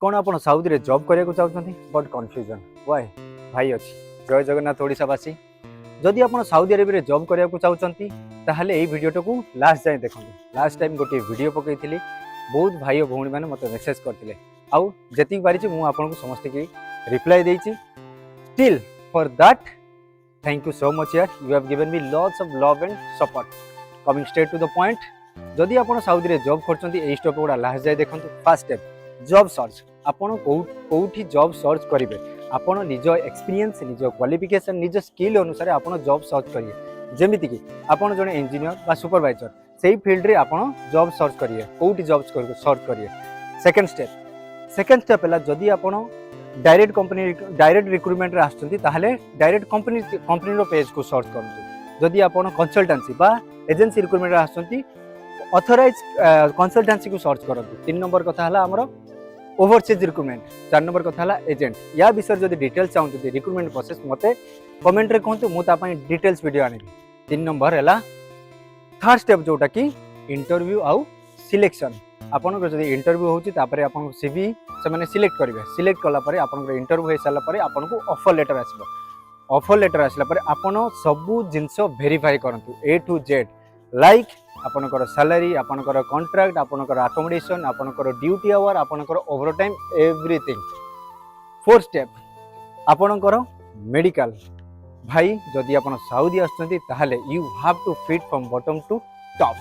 कौन आप साउदी रे जॉब करने को चाहते बट कन्फ्यूजन वाई भाई अच्छी जय जगन्नाथ ओडावासी जदि आप साउदी अरेबिया रे जॉब करने को चाहते ताहले यही वीडियो को लास्ट जाए देखो। लास्ट टाइम गोटे वीडियो पकई बहुत भाई और भौणी मैंने मत मेसेज करते आउ जी पारी मुझे समस्त की रिप्लाई देती still for that thank you so much यार you have given me lots of love and support coming straight to the point. जदि आप साउदी रे जॉब करते स्टेप गुड़ा लास्ट जाए देखो। फर्स्ट स्टेप जॉब सर्च आपण कौटी जॉब सर्च करेंगे आपण निज एक्सपीरियंस निज क्वालिफिकेशन निज स्किल अनुसार आपण जॉब सर्च करिए जमीती कि आपण जड़े इंजीनियर बा सुपरवाइजर से फील्ड रे आपण जॉब सर्च करिए कौटी जॉब सर्च करिए। सेकंड स्टेप है जदि आपण डायरेक्ट रिक्रुटमेंट रे आछंती ताहले डायरेक्ट कंपनी रो पेज को सर्च करंतु। जदि आपण कंसल्टेंसी बा एजेंसी रिक्रुटमेंट रे आछंती ऑथराइज कंसल्टेंसी को सर्च करंतु। 3 नंबर कथा हला हमरो ओवरसीज रिक्रुटमेंट। 4 नंबर कथा हला एजेंट या विषय जदि डिटेल्स चाहते रिक्रुटमेंट प्रोसेस मते कमेंट रे कहतु मु तापाई डिटेल्स वीडियो आनी। 3 नंबर है थर्ड स्टेप जोटा कि इंटरव्यू आउ सिलेक्शन। आपन जदि इंटरव्यू होची तापरे आपन सीवी से माने सिलेक्ट करिवे सिलेक्ट कला परे आपन इंटरव्यू हे साला परे आपन को ऑफर लेटर आसीबो। ऑफर लेटर आसला परे आपन सबु जिंस वेरीफाई करंतु ए टू जेड लाइक आपनकर सैलरी आपनकर कॉन्ट्रैक्ट आपनकर अकोमोडेशन आपनकर ड्यूटी आवर आपनकर ओवरटाइम एवरीथिंग। फोर्थ स्टेप आपनकर मेडिकल। भाई जदि आपन साउदी आछंती ताहले you have to fit from bottom to top.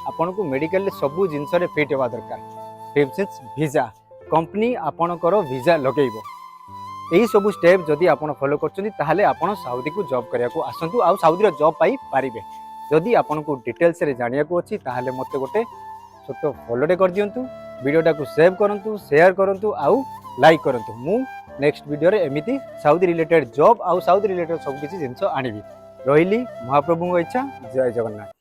आपन को मेडिकल सबु जिंस रे फिट हेबा दरकार। फिफ्थ सिंस वीजा कंपनी आपनकर वीजा लगेइबो। एही सबु स्टेप जदि आपन फॉलो करछंती ताहले आपन साउदी को जॉब करिया को आसंतु आ साउदी रो जॉब पाई पारिबे। जदि आपन को डिटेल्स रे जानिया को अछि ताहले मते गोटे छोटो फॉलोटे कर दियंतु वीडियोटा को सेव करंतु शेयर करंतु आउ लाइक करंतु। मु नेक्स्ट वीडियो रे एमिति साउदी रिलेटेड जॉब आउ साउदी रिलेटेड सब किछि जिंस आनिबी। रहिली महाप्रभु इच्छा जय जगन्नाथ।